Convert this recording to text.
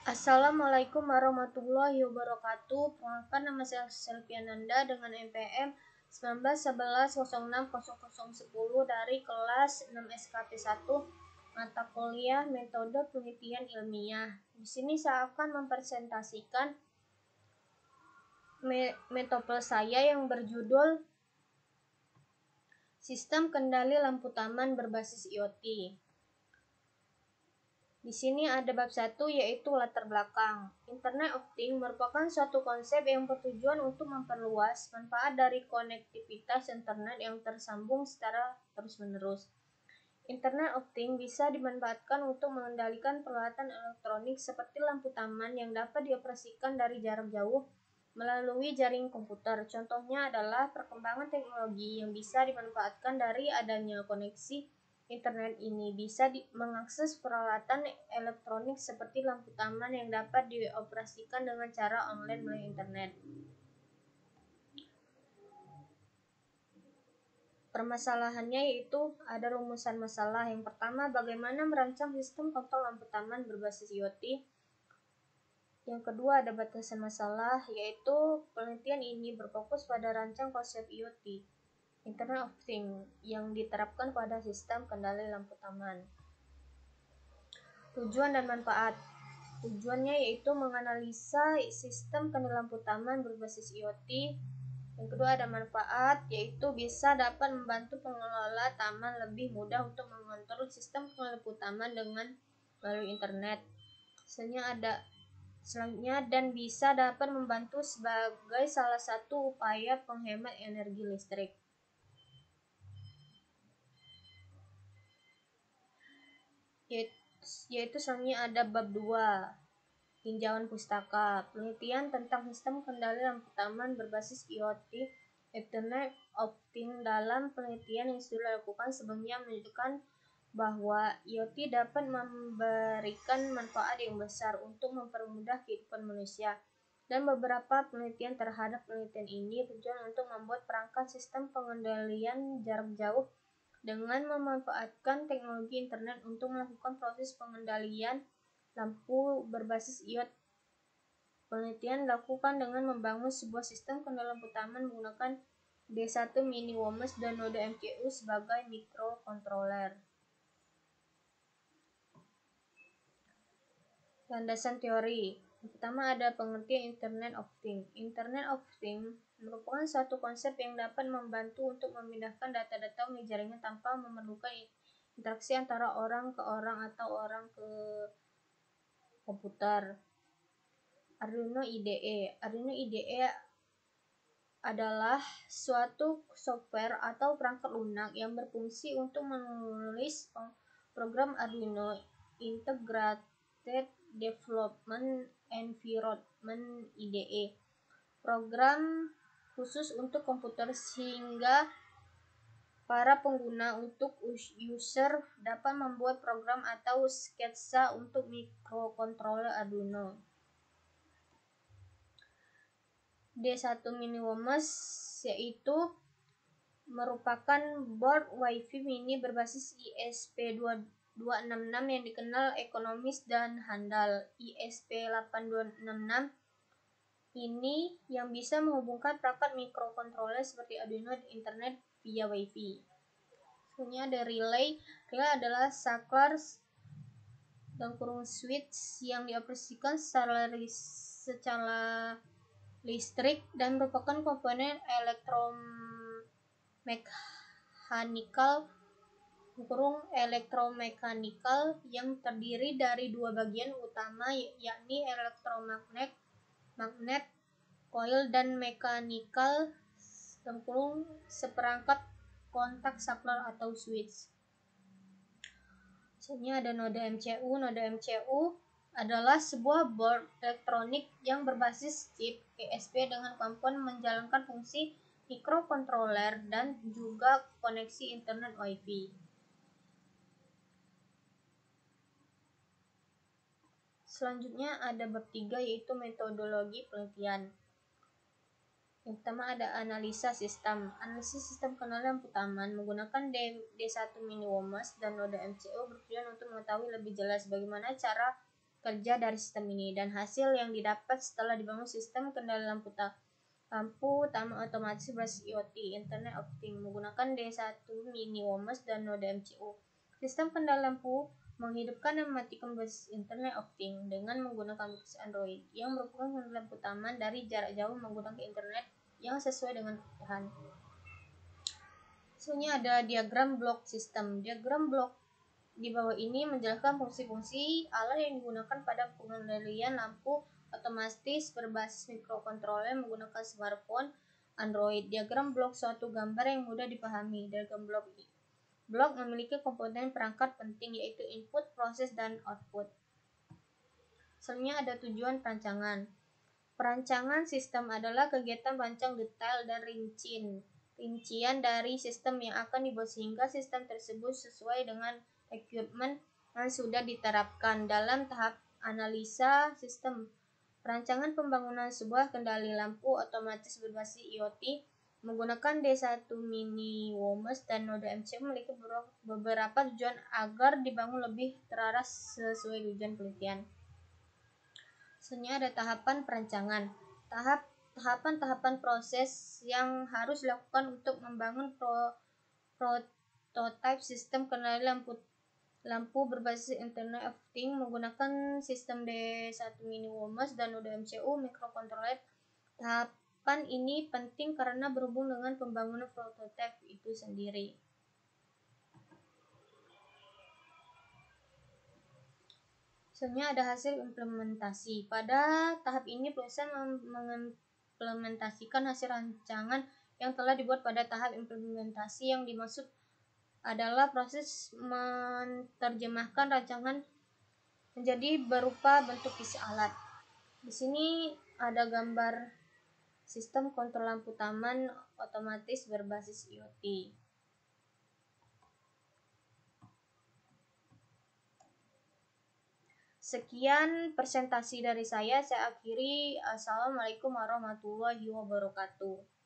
Assalamualaikum warahmatullahi wabarakatuh. Perkenalkan, nama saya Selviananda dengan NPM 1911060010 dari kelas 6 SKP 1 mata kuliah Metode Penelitian Ilmiah. Di sini saya akan mempresentasikan metode saya yang berjudul Sistem Kendali Lampu Taman Berbasis IoT. Di sini ada bab 1, yaitu latar belakang. Internet of Things merupakan suatu konsep yang bertujuan untuk memperluas manfaat dari konektivitas internet yang tersambung secara terus-menerus. Internet of Things bisa dimanfaatkan untuk mengendalikan peralatan elektronik seperti lampu taman yang dapat dioperasikan dari jarak jauh melalui jaring komputer. Contohnya adalah perkembangan teknologi yang bisa dimanfaatkan dari adanya koneksi internet ini bisa mengakses peralatan elektronik seperti lampu taman yang dapat dioperasikan dengan cara online melalui internet. Permasalahannya yaitu ada rumusan masalah. Yang pertama, bagaimana merancang sistem kontrol lampu taman berbasis IoT. Yang kedua, ada batasan masalah, yaitu penelitian ini berfokus pada rancang konsep IoT, Internet of Things, yang diterapkan pada sistem kendali lampu taman. Tujuan dan manfaat. Tujuannya yaitu menganalisa sistem kendali lampu taman berbasis IoT. Yang kedua, ada manfaat, yaitu bisa dapat membantu pengelola taman lebih mudah untuk mengontrol sistem kendali lampu taman dengan melalui internet. Selanjutnya, dan bisa dapat membantu sebagai salah satu upaya penghemat energi listrik. Yaitu selanjutnya ada bab 2, tinjauan pustaka. Penelitian tentang sistem kendali lampu taman berbasis IoT Internet of Things. Dalam penelitian yang sudah dilakukan sebelumnya menunjukkan bahwa IoT dapat memberikan manfaat yang besar untuk mempermudah kehidupan manusia. Dan beberapa penelitian terhadap penelitian ini bertujuan untuk membuat perangkat sistem pengendalian jarak jauh dengan memanfaatkan teknologi internet untuk melakukan proses pengendalian lampu berbasis IoT. Penelitian dilakukan dengan membangun sebuah sistem kendali lampu taman menggunakan D1 Mini WOMES dan node MCU sebagai microcontroller. Landasan teori. Yang pertama, ada pengertian Internet of Things. Internet of Things merupakan suatu konsep yang dapat membantu untuk memindahkan data-data melalui jaringan tanpa memerlukan interaksi antara orang ke orang atau orang ke komputer. Arduino IDE. Arduino IDE adalah suatu software atau perangkat lunak yang berfungsi untuk menulis program Arduino Integrated Development Environment IDE, program khusus untuk komputer sehingga para pengguna untuk user dapat membuat program atau sketsa untuk microcontroller Arduino. D1 Mini WOMES yaitu merupakan board Wi-Fi mini berbasis ISP8266 yang dikenal ekonomis dan handal. ISP8266 ini yang bisa menghubungkan perangkat microcontroller seperti Arduino dan internet via Wi-Fi. Selanjutnya ada relay. Relay adalah saklar dan switch yang dioperasikan secara listrik dan merupakan komponen elektromekanikal yang terdiri dari dua bagian utama, yakni elektromagnet, magnet, coil, dan mekanikal seperangkat kontak saklar atau switch. Selanjutnya ada node MCU. Node MCU adalah sebuah board elektronik yang berbasis chip ESP dengan kemampuan menjalankan fungsi microcontroller dan juga koneksi internet Wi-Fi. Selanjutnya ada bab 3, yaitu metodologi penelitian. Yang pertama ada analisa sistem. Analisis sistem kendali lampu taman menggunakan D1 Mini WOMES dan node MCU bertujuan untuk mengetahui lebih jelas bagaimana cara kerja dari sistem ini, dan hasil yang didapat setelah dibangun sistem kendali lampu utama otomatis berbasis IoT, Internet of Things, menggunakan D1 Mini WOMOS dan node MCU. Sistem kendali lampu menghidupkan dan mematikan berbasis Internet of Things dengan menggunakan aplikasi Android yang merupakan kendali lampu utama dari jarak jauh menggunakan internet yang sesuai dengan kebutuhan. Selanjutnya ada diagram blok sistem. Diagram blok di bawah ini menjelaskan fungsi-fungsi alat yang digunakan pada pengendalian lampu otomatis berbasis mikrokontroler menggunakan smartphone Android. Diagram blok suatu gambar yang mudah dipahami. Diagram blok memiliki komponen perangkat penting yaitu input, proses, dan output. Selanjutnya ada tujuan perancangan. Perancangan sistem adalah kegiatan merancang detail dan rincian dari sistem yang akan dibuat sehingga sistem tersebut sesuai dengan requirement yang sudah diterapkan. Dalam tahap analisa sistem, perancangan pembangunan sebuah kendali lampu otomatis berbasis IoT menggunakan D1 Mini WOMOS dan node MCU memiliki beberapa tujuan agar dibangun lebih terarah sesuai tujuan penelitian. Selanjutnya ada tahapan perancangan. Tahapan-tahapan proses yang harus dilakukan untuk membangun prototipe sistem kendali lampu berbasis Internet of Things menggunakan sistem D1 Mini WOMOS dan node MCU mikrokontroler. Tahapan ini penting karena berhubung dengan pembangunan prototipe itu sendiri. Selanjutnya ada hasil implementasi. Pada tahap ini perusahaan mengimplementasikan hasil rancangan yang telah dibuat pada tahap implementasi. Yang dimaksud adalah proses menerjemahkan rancangan menjadi berupa bentuk isi alat. Di sini ada gambar sistem kontrol lampu taman otomatis berbasis IoT. Sekian presentasi dari saya akhiri. Assalamualaikum warahmatullahi wabarakatuh.